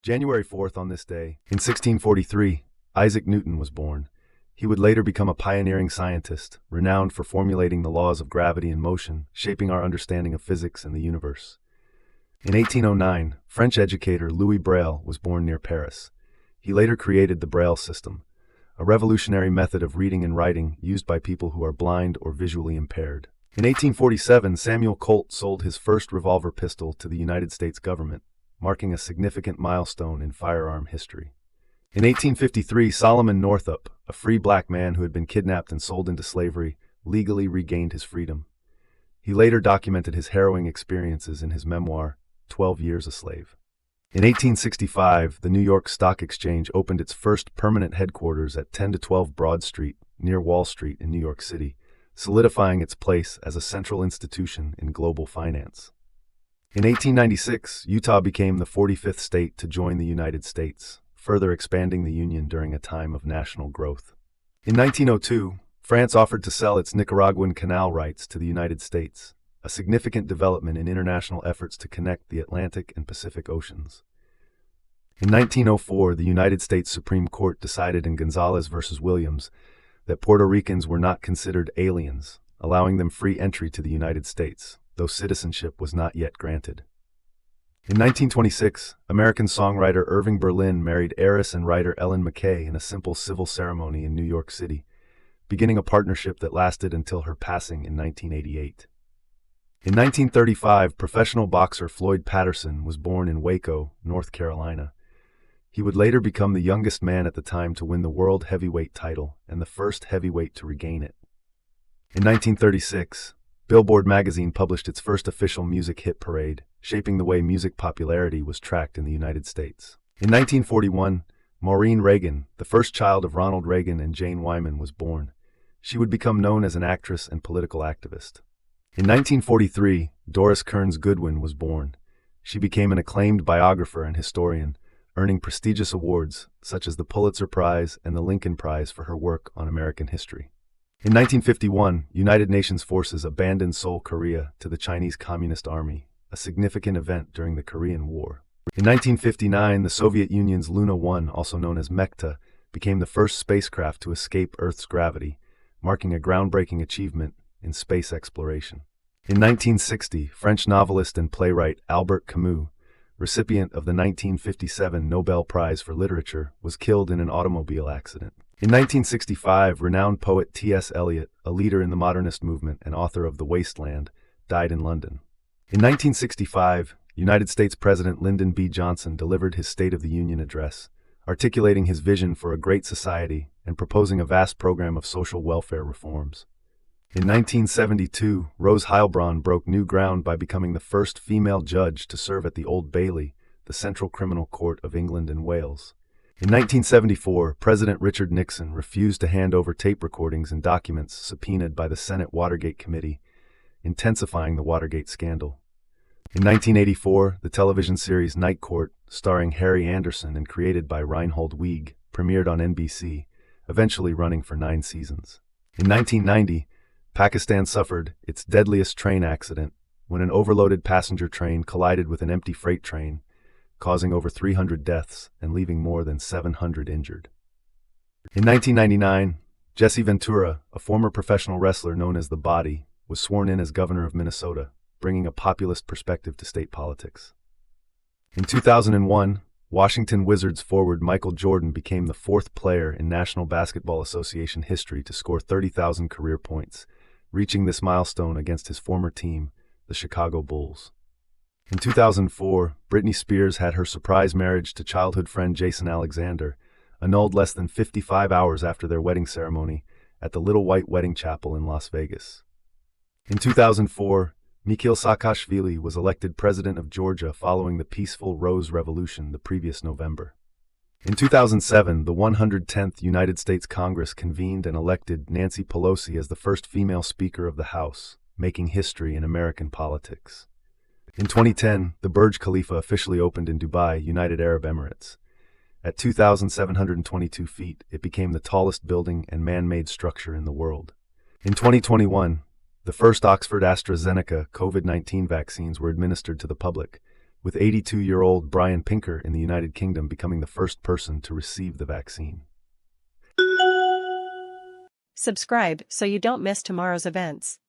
January 4th on this day, in 1643, Isaac Newton was born. He would later become a pioneering scientist, renowned for formulating the laws of gravity and motion, shaping our understanding of physics and the universe. In 1809, French educator Louis Braille was born near Paris. He later created the Braille system, a revolutionary method of reading and writing used by people who are blind or visually impaired. In 1847, Samuel Colt sold his first revolver pistol to the United States government, marking a significant milestone in firearm history. In 1853, Solomon Northup, a free black man who had been kidnapped and sold into slavery, legally regained his freedom. He later documented his harrowing experiences in his memoir, 12 Years a Slave. In 1865, the New York Stock Exchange opened its first permanent headquarters at 10 to 12 Broad Street, near Wall Street in New York City, solidifying its place as a central institution in global finance. In 1896, Utah became the 45th state to join the United States, further expanding the Union during a time of national growth. In 1902, France offered to sell its Nicaraguan canal rights to the United States, a significant development in international efforts to connect the Atlantic and Pacific Oceans. In 1904, the United States Supreme Court decided in Gonzalez v. Williams that Puerto Ricans were not considered aliens, allowing them free entry to the United States, though citizenship was not yet granted. In 1926, American songwriter Irving Berlin married heiress and writer Ellen McKay in a simple civil ceremony in New York City, beginning a partnership that lasted until her passing in 1988. In 1935, professional boxer Floyd Patterson was born in Waco, North Carolina. He would later become the youngest man at the time to win the world heavyweight title and the first heavyweight to regain it. In 1936, Billboard magazine published its first official music hit parade, shaping the way music popularity was tracked in the United States. In 1941, Maureen Reagan, the first child of Ronald Reagan and Jane Wyman, was born. She would become known as an actress and political activist. In 1943, Doris Kearns Goodwin was born. She became an acclaimed biographer and historian, earning prestigious awards such as the Pulitzer Prize and the Lincoln Prize for her work on American history. In 1951, United Nations forces abandoned Seoul, Korea, to the Chinese Communist Army, a significant event during the Korean War. In 1959, the Soviet Union's Luna 1, also known as Mekta, became the first spacecraft to escape Earth's gravity, marking a groundbreaking achievement in space exploration. In 1960, French novelist and playwright Albert Camus, recipient of the 1957 Nobel Prize for Literature, was killed in an automobile accident. In 1965, renowned poet T.S. Eliot, a leader in the modernist movement and author of The Waste Land, died in London. In 1965, United States President Lyndon B. Johnson delivered his State of the Union address, articulating his vision for a great society and proposing a vast program of social welfare reforms. In 1972, Rose Heilbronn broke new ground by becoming the first female judge to serve at the Old Bailey, the Central Criminal Court of England and Wales. In 1974, President Richard Nixon refused to hand over tape recordings and documents subpoenaed by the Senate Watergate Committee, intensifying the Watergate scandal. In 1984, the television series Night Court, starring Harry Anderson and created by Reinhold Weeg, premiered on NBC, eventually running for 9 seasons. In 1990, Pakistan suffered its deadliest train accident when an overloaded passenger train collided with an empty freight train, causing over 300 deaths and leaving more than 700 injured. In 1999, Jesse Ventura, a former professional wrestler known as The Body, was sworn in as governor of Minnesota, bringing a populist perspective to state politics. In 2001, Washington Wizards forward Michael Jordan became the 4th player in National Basketball Association history to score 30,000 career points, reaching this milestone against his former team, the Chicago Bulls. In 2004, Britney Spears had her surprise marriage to childhood friend Jason Alexander annulled less than 55 hours after their wedding ceremony at the Little White Wedding Chapel in Las Vegas. In 2004, Mikhail Saakashvili was elected president of Georgia following the peaceful Rose Revolution the previous November. In 2007, the 110th United States Congress convened and elected Nancy Pelosi as the first female Speaker of the House, making history in American politics. In 2010, the Burj Khalifa officially opened in Dubai, United Arab Emirates. At 2,722 feet, it became the tallest building and man-made structure in the world. In 2021, the first Oxford AstraZeneca COVID-19 vaccines were administered to the public, with 82-year-old Brian Pinker in the United Kingdom becoming the first person to receive the vaccine. Subscribe so you don't miss tomorrow's events.